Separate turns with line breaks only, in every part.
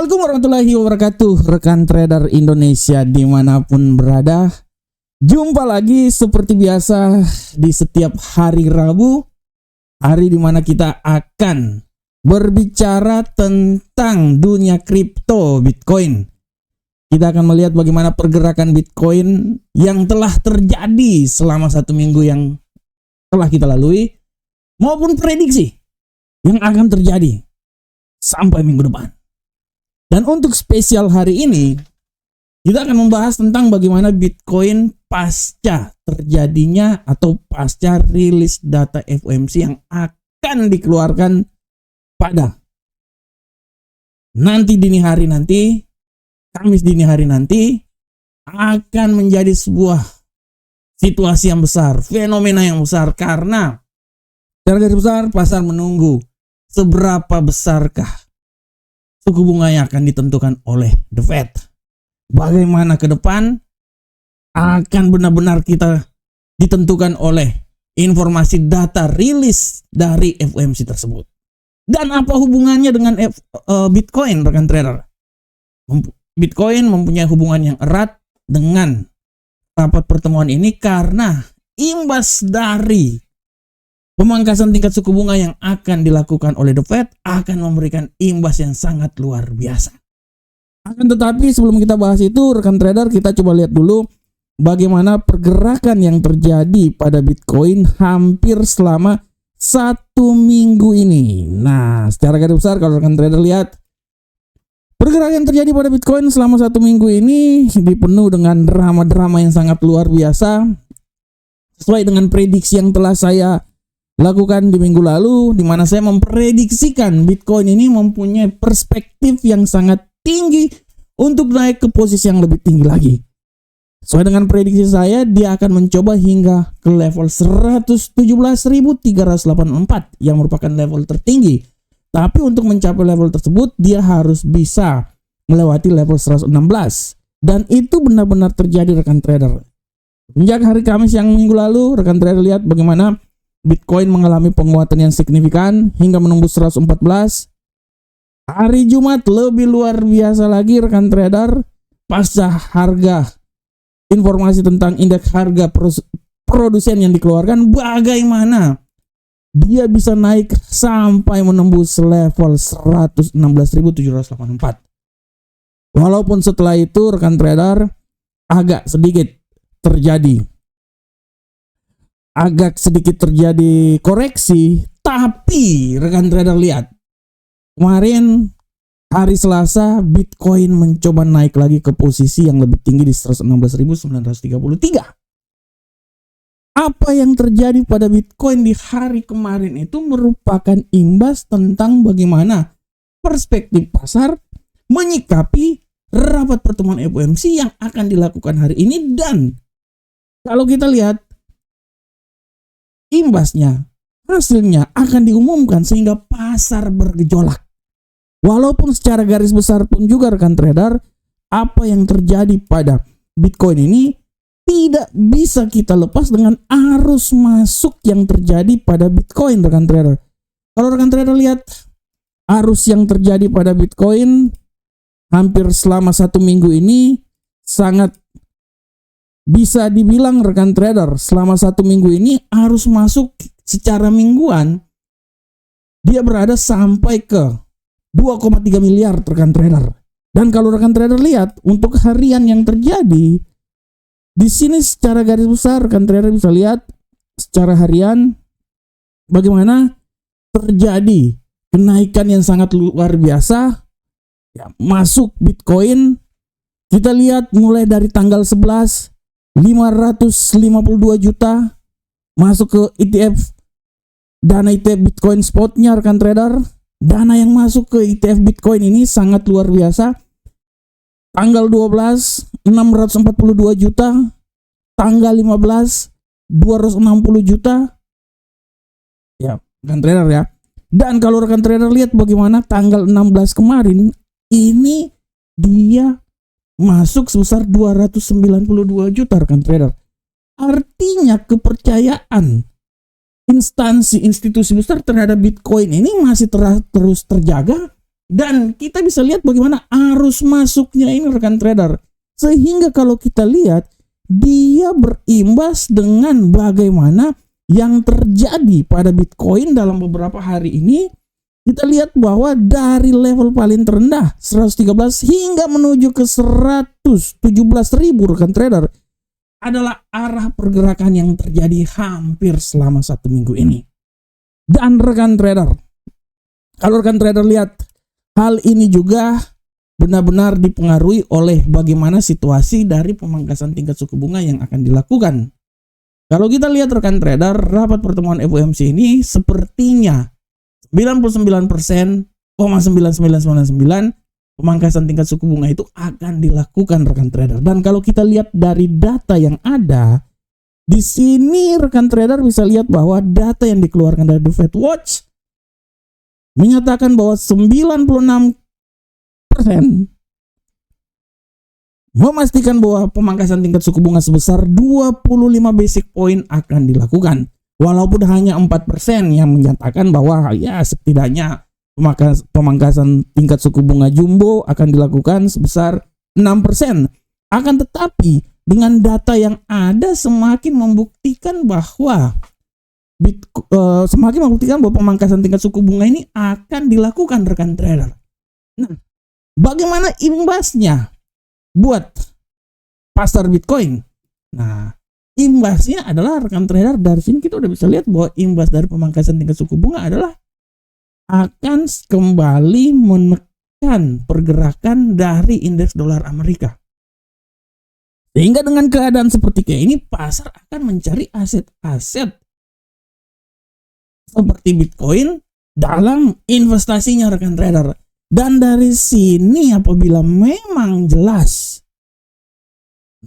Assalamualaikum warahmatullahi wabarakatuh, rekan trader Indonesia dimanapun berada. Jumpa lagi seperti biasa di setiap hari Rabu, hari dimana kita akan berbicara tentang dunia kripto Bitcoin. Kita akan melihat bagaimana pergerakan Bitcoin yang telah terjadi selama 1 minggu yang telah kita lalui, maupun prediksi yang akan terjadi sampai minggu depan. Dan untuk spesial hari ini, kita akan membahas tentang bagaimana Bitcoin pasca terjadinya atau pasca rilis data FOMC yang akan dikeluarkan pada nanti dini hari nanti, Kamis dini hari nanti, akan menjadi sebuah situasi yang besar, fenomena yang besar, karena secara garis besar pasar menunggu seberapa besarkah suku bunga yang akan ditentukan oleh The Fed. Bagaimana ke depan akan benar-benar kita ditentukan oleh informasi data rilis dari FOMC tersebut. Dan apa hubungannya dengan Bitcoin, rekan trader? Bitcoin mempunyai hubungan yang erat dengan rapat pertemuan ini karena imbas dari pemangkasan tingkat suku bunga yang akan dilakukan oleh The Fed akan memberikan imbas yang sangat luar biasa. Akan tetapi sebelum kita bahas itu, rekan trader, kita coba lihat dulu bagaimana pergerakan yang terjadi pada Bitcoin hampir selama 1 minggu ini. Nah, secara garis besar kalau rekan trader lihat, pergerakan yang terjadi pada Bitcoin selama 1 minggu ini dipenuhi dengan drama-drama yang sangat luar biasa. Sesuai dengan prediksi yang telah saya lakukan di minggu lalu, di mana saya memprediksikan Bitcoin ini mempunyai perspektif yang sangat tinggi untuk naik ke posisi yang lebih tinggi lagi. Sesuai dengan prediksi saya, dia akan mencoba hingga ke level 117.384 yang merupakan level tertinggi. Tapi untuk mencapai level tersebut, dia harus bisa melewati level 116. Dan itu benar-benar terjadi, rekan trader. Sejak hari Kamis yang minggu lalu, rekan trader lihat bagaimana Bitcoin mengalami penguatan yang signifikan hingga menembus 114. Hari Jumat lebih luar biasa lagi, rekan trader, pasca harga informasi tentang indeks harga produsen yang dikeluarkan, bagaimana dia bisa naik sampai menembus level 116.784. Walaupun setelah itu, rekan trader, agak sedikit terjadi koreksi, tapi rekan trader lihat, kemarin hari Selasa Bitcoin mencoba naik lagi ke posisi yang lebih tinggi di 116.933. Apa yang terjadi pada Bitcoin di hari kemarin itu merupakan imbas tentang bagaimana perspektif pasar menyikapi rapat pertemuan FOMC yang akan dilakukan hari ini. Dan kalau kita lihat, imbasnya, hasilnya akan diumumkan sehingga pasar bergejolak. Walaupun secara garis besar pun juga, rekan trader, apa yang terjadi pada Bitcoin ini tidak bisa kita lepas dengan arus masuk yang terjadi pada Bitcoin, rekan trader. Kalau rekan trader lihat arus yang terjadi pada Bitcoin hampir selama 1 minggu ini, sangat bisa dibilang, rekan trader, selama 1 minggu ini arus masuk secara mingguan dia berada sampai ke 2,3 miliar, rekan trader. Dan kalau rekan trader lihat untuk harian yang terjadi di sini secara garis besar, rekan trader bisa lihat secara harian bagaimana terjadi kenaikan yang sangat luar biasa ya, masuk Bitcoin. Kita lihat mulai dari tanggal 11 552 juta masuk ke ETF, dana ETF Bitcoin spotnya, rekan trader. Dana yang masuk ke ETF Bitcoin ini sangat luar biasa. Tanggal 12 642 juta, tanggal 15 260 juta ya, rekan trader ya. Dan kalau rekan trader lihat bagaimana tanggal 16 kemarin ini dia masuk sebesar 292 juta, rekan trader. Artinya kepercayaan instansi institusi besar terhadap Bitcoin ini masih terus terjaga Dan kita bisa lihat bagaimana arus masuknya ini rekan trader. Sehingga kalau kita lihat, dia berimbas dengan bagaimana yang terjadi pada Bitcoin dalam beberapa hari ini. Kita lihat bahwa dari level paling terendah 113 hingga menuju ke 117.000 rekan trader adalah arah pergerakan yang terjadi hampir selama 1 minggu ini. Dan rekan trader, kalau rekan trader lihat, hal ini juga benar-benar dipengaruhi oleh bagaimana situasi dari pemangkasan tingkat suku bunga yang akan dilakukan. Kalau kita lihat rekan trader, rapat pertemuan FOMC ini sepertinya 99,9999 pemangkasan tingkat suku bunga itu akan dilakukan rekan trader. Dan kalau kita lihat dari data yang ada di sini rekan trader bisa lihat bahwa data yang dikeluarkan dari The Fed Watch menyatakan bahwa 96% memastikan bahwa pemangkasan tingkat suku bunga sebesar 25 basic point akan dilakukan. Walaupun hanya 4% yang menyatakan bahwa ya setidaknya pemangkasan tingkat suku bunga jumbo akan dilakukan sebesar 6%. Akan tetapi dengan data yang ada semakin membuktikan bahwa pemangkasan tingkat suku bunga ini akan dilakukan rekan trader. Nah, bagaimana imbasnya buat pasar Bitcoin? Nah, imbasnya adalah rekan trader, dari sini kita udah bisa lihat bahwa imbas dari pemangkasan tingkat suku bunga adalah akan kembali menekan pergerakan dari indeks dolar Amerika. Sehingga dengan keadaan seperti kayak ini, pasar akan mencari aset-aset seperti Bitcoin dalam investasinya rekan trader. Dan dari sini apabila memang jelas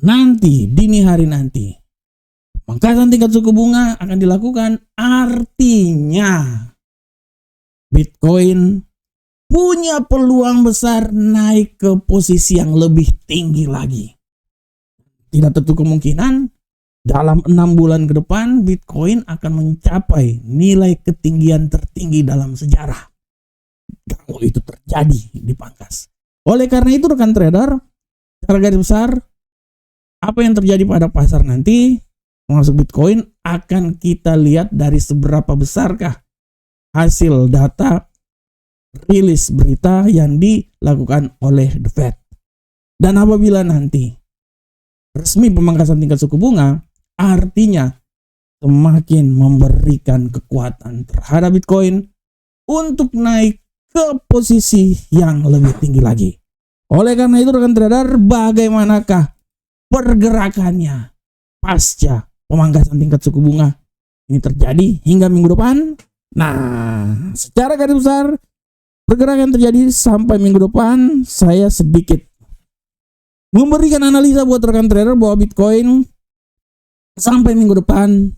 nanti dini hari nanti pemangkasan tingkat suku bunga akan dilakukan, artinya Bitcoin punya peluang besar naik ke posisi yang lebih tinggi lagi. Tidak tertutup kemungkinan dalam 6 bulan ke depan Bitcoin akan mencapai nilai ketinggian tertinggi dalam sejarah. Kalau itu terjadi di pangkas. Oleh karena itu rekan trader, secara garis besar apa yang terjadi pada pasar nanti masuk Bitcoin akan kita lihat dari seberapa besarkah hasil data rilis berita yang dilakukan oleh The Fed. Dan apabila nanti resmi pemangkasan tingkat suku bunga, artinya semakin memberikan kekuatan terhadap Bitcoin untuk naik ke posisi yang lebih tinggi lagi. Oleh karena itu rekan trader, bagaimanakah pergerakannya pasca pemangkasan tingkat suku bunga ini terjadi hingga minggu depan? Nah, secara garis besar pergerakan terjadi sampai minggu depan, saya sedikit memberikan analisa buat rekan trader bahwa Bitcoin sampai minggu depan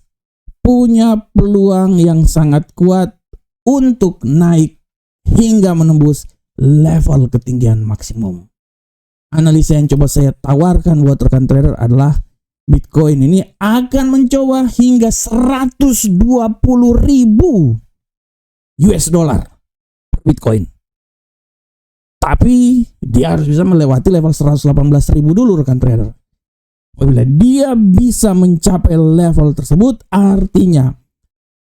punya peluang yang sangat kuat untuk naik hingga menembus level ketinggian maksimum. Analisa yang coba saya tawarkan buat rekan trader adalah Bitcoin ini akan mencoba hingga 120.000 US dollar per Bitcoin. Tapi dia harus bisa melewati level 118.000 dulu rekan trader. Apabila dia bisa mencapai level tersebut, artinya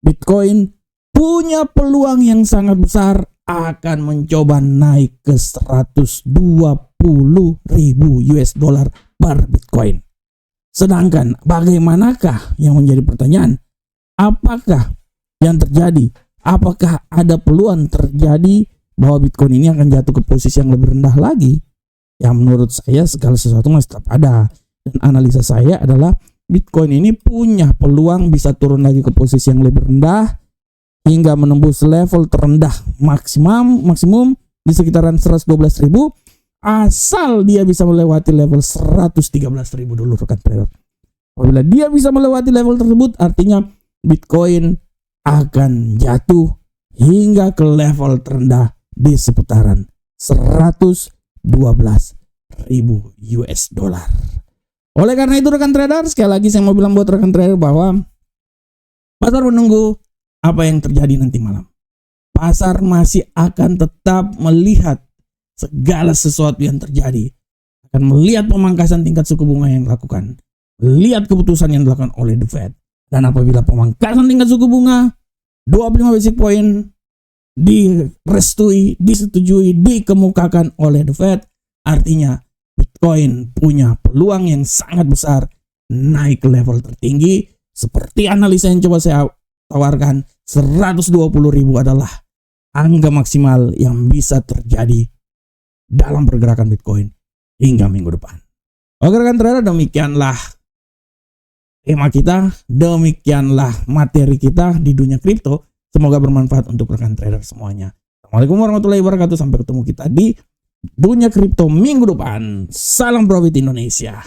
Bitcoin punya peluang yang sangat besar akan mencoba naik ke 120.000 US dollar per Bitcoin. Sedangkan bagaimanakah yang menjadi pertanyaan? Apakah yang terjadi? Apakah ada peluang terjadi bahwa Bitcoin ini akan jatuh ke posisi yang lebih rendah lagi? Yang menurut saya segala sesuatu masih tetap ada. Dan analisa saya adalah Bitcoin ini punya peluang bisa turun lagi ke posisi yang lebih rendah hingga menembus level terendah maksimum di sekitaran 112.000, asal dia bisa melewati level 113.000 dulu rekan trader. Apabila dia bisa melewati level tersebut, artinya Bitcoin akan jatuh hingga ke level terendah di seputaran 112.000 US dollar. Oleh karena itu rekan trader, sekali lagi saya mau bilang buat rekan trader bahwa pasar menunggu apa yang terjadi nanti malam. pasar masih akan tetap melihat segala sesuatu yang terjadi, akan melihat pemangkasan tingkat suku bunga yang dilakukan, lihat keputusan yang dilakukan oleh The Fed. Dan apabila pemangkasan tingkat suku bunga 25 basic point direstui, disetujui, dikemukakan oleh The Fed, artinya Bitcoin punya peluang yang sangat besar naik ke level tertinggi. Seperti analisa yang coba saya tawarkan, 120.000 adalah angka maksimal yang bisa terjadi dalam pergerakan Bitcoin hingga minggu depan. Oke rekan trader, demikianlah tema kita, demikianlah materi kita di dunia kripto. Semoga bermanfaat untuk rekan trader semuanya. Assalamualaikum warahmatullahi wabarakatuh. Sampai ketemu kita di dunia kripto minggu depan. Salam profit Indonesia.